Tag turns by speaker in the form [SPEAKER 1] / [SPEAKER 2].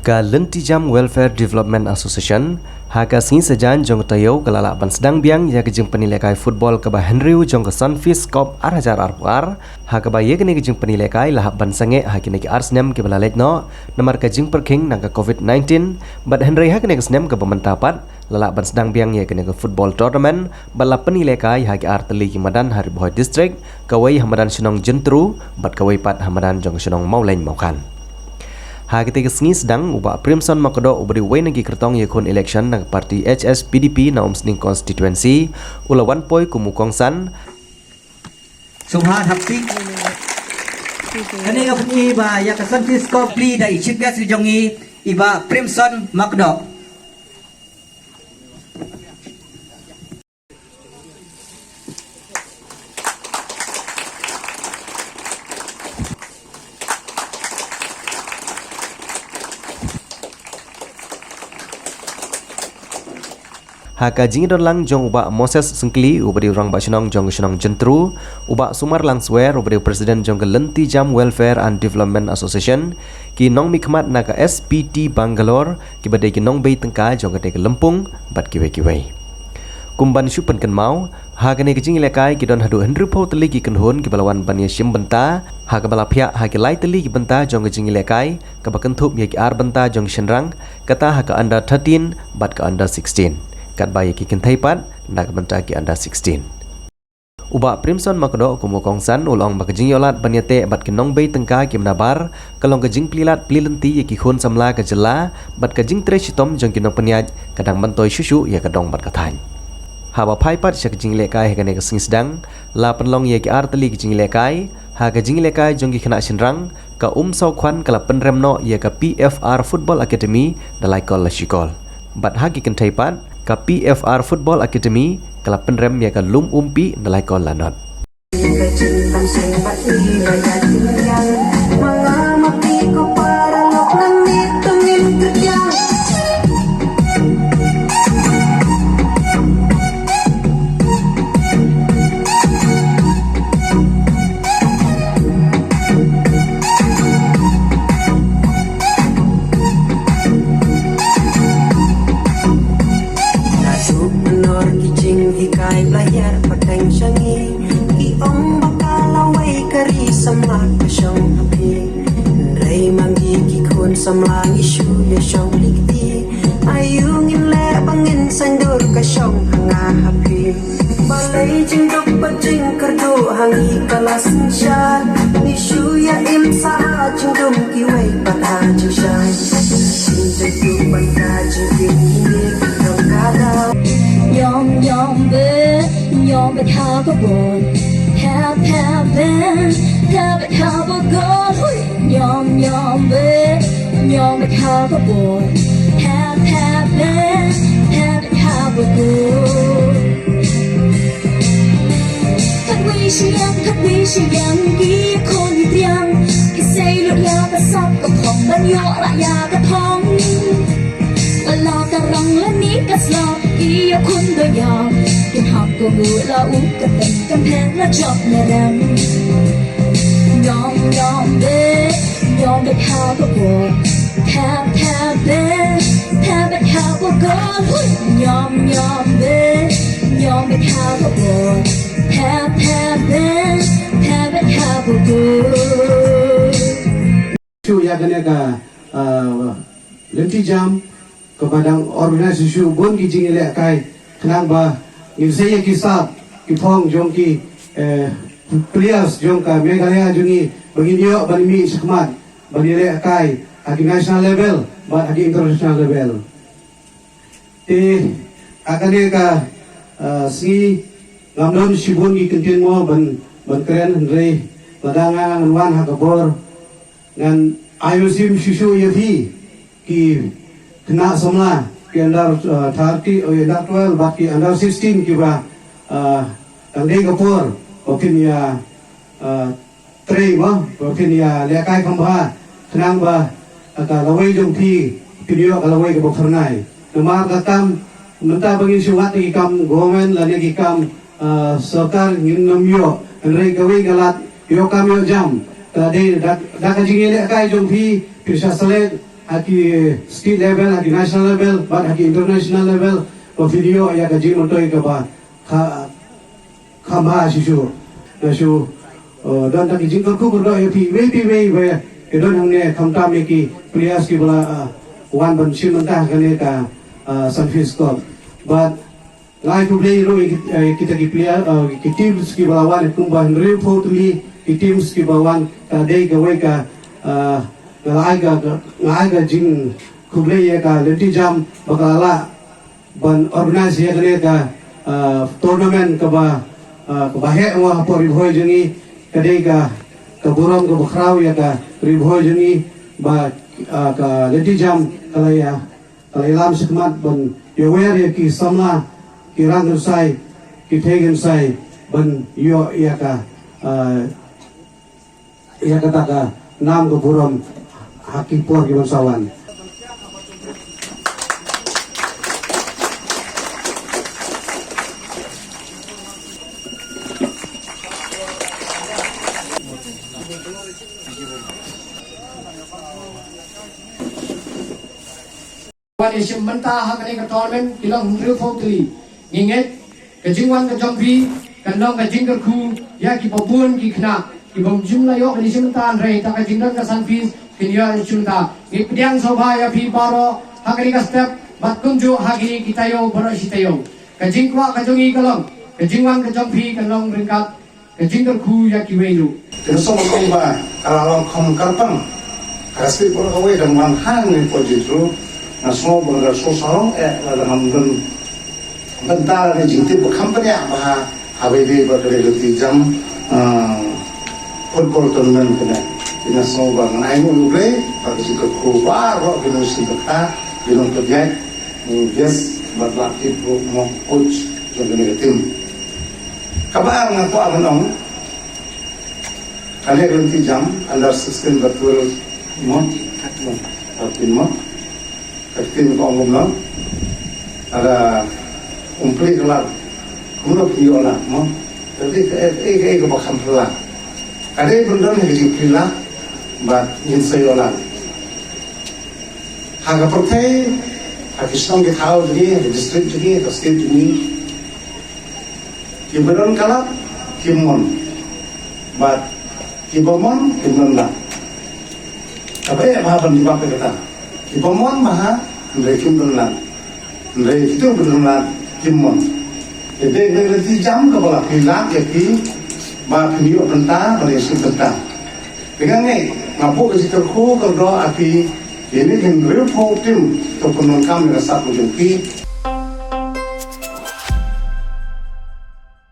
[SPEAKER 1] Ka Lentijam Welfare Development Association haka singi sejan jong tayo kalala ban sedang biang ya kejeng penilekai football ke ba Henryu jong ke Sunfish Cup arhajar arpuar haka ba ye kene kejeng penilekai lahap ban sange hakine ke arsnem ke balalet no namar kejeng perking nang ke COVID-19 bat Henry hakine ke snem ke pementapat lala ban sedang biang ya kene ke football tournament bala penilekai haki arteli ki madan hari boy district kawai hamadan sinong jentru bat kawai pat hamadan jong sinong maulain maukan. Ketika sengi sedang ubah Primson Makodo uberi wain lagi kertong yakun election nang parti HSPDP na umsning constituency ulawan poi kumukongsan
[SPEAKER 2] Sumha haptik kani kapni ba ya kasan fisko pli da ichika sijongi iba Primson Makodo
[SPEAKER 1] haka jingidon lang jong uba Moses Sengkli ubari orang basinong jong sinong jentru uba Sumar Langswer ubari presiden jong ke Lentijam Welfare and Development Association ki nong mikmat naga SPT Bangalore ki badai ki nong bay tengka jong ke Lempung bat kiwe kumban syupen kan mau haka ne kejing lekai ki don hadu Henry Paul teli ki kenhun ki balawan bania sim benta haka bala pihak haki lai teli ki benta jong ke jing lekai ke bakentup ya ki ar benta jong senrang kata haka under 13 bat ke under 16 kat bayi kikin thaipat nak mentaki anda 16 uba Primson Makodo kumukongsan ulong bakajing yolat banyate bat kinong bay tengka kim nabar kalong kajing plilat plilenti yaki khun samla ka jela bat kajing treshitom jong kinong penyaj kadang bantoy syushu ya kadong bat kathan haba phaipat sya kajing lekai hekane ka sing sedang la penlong yaki arteli kajing lekai ha kajing lekai jong ki khana sinrang ka sau khwan kala penremno ya ka PFR Football Academy dalai kol la shikol bat hagi kan thaipat ka PFR Football Academy kala penrem ya ka lum umpi nalai kon lanot
[SPEAKER 3] Samlang isu ya syong likti ayungin le bangin sandur ka syong hanga hapi balai jingdok bajing kerdo hangi kalas syat isu ya imsa jingdom kiwai pada jingsyai jingdu banda jingkin kini kitong kada yom be ha ko bon have been have ko gon yom be Nyom it have a boy, have been, have a good. Thật quý sĩ yang kia con như tiếng, khi xây lụt ya ta sắp có phòng ban yo lại ya ta phong. Và lo ta rong lên ní ta slo, kia con đôi ya, kiên học của người la út cả tình cầm hẹn la chọc nè răng. Nyom it have a boy. Have it have a girl Nyom be have a boy Have it have a girl
[SPEAKER 4] Isu ya kena ka Lentijam kepada organisasi isu bon ki jing elek kai kenang ba in saya kisah ki phong jong ki players jong ka Meghalaya jongi begini yo banimi sekmat bani elek kai agi national level, but agi international level. Akan ka si ngamdon sibun gi kentin mo ban keren Henry ladanga ngan hakabor ngan ayusim susu yefi ki kena semla ki under 30 or under 12 but ki under 16 ki ba tangdei kapor okin ya train mo okin ya lekai kambha kenang ba kalawai jong pi pinyo kalawai ke bokernai namar katam menta bagi suat di kam government lani di kam sarkar ngin namyo Henry kawai galat yo kam yo jam tadi dak jingile kai jong pi pirsa sale haki state level, haki national level, but haki international level, ba video ya ka jing montoi ka ba khamha shishu na shu don tak jing ko ko do ya thi we ke don hang ne khamta me ki players ki bala wan ban shin ta ka ne ka Sunfish Club, but like to play kita ki player ki teams ki bala wan kumba real totally ki teams ki bala wan ka dei ka we ka ngaiga jing kublai ya ka lenti jam bakala ban organize ya ka tournament ka ba he wa por ribhoi jengi kadai ka buram ka bakhrau ya ka ribhoi jengi ba ka lenti jam kala lam sikmat ban yower ya ki samla ki rangur sai ki tegen sai ban yo ya ka ta nam ka buram haki por ki bangsawan.
[SPEAKER 5] Wan isim mentah hak ni ke tournament kilang hundred forty nginget kejingwan ke jombi kandang ke jingker ku ya ki pobun ki kena ki bom jumlah yo ke isim mentah rei tak ke jingdan ke Sunfish kinian cinta ni pediang soba ya pi baro hak ni ke step bat kunju hak ni kita yo baro sitayo ke jingkwa ke jongi kalong ke jingwan ke jombi kandang ringkat ke jingker ku ya ki welu
[SPEAKER 6] Kenapa kau ba kalau kamu karpang kasih orang kau yang manghang ni pojitru nasional berada sosok dalam bentar ni jingti berkampanye apa habis berada di jam football tournament kena nasional bangan ayu ubre pada si keluar kok kita si berkah kita kerja bias berlatih mau coach jadi tim kabar ngaku apa nong kalian nanti jam under 16 betul mau mau Kertin ko ngom lang ada umpli kelar kumno piyo la mo jadi ko bakam pula kade bundon ni pila ba yin sayo la haga prote Pakistan ke thao ni district ni to state ni kiberon kala kimon ba kibomon kimon la tapi apa ban di bawah kita Kipomon maha mereka berlan, mereka itu berlan kimon. Jadi mereka jam kepala pilar jadi bah video bentang, berisi bentang. Dengan ni ngapu kasi terku kalau api ini yang real tim untuk penonton merasa menjadi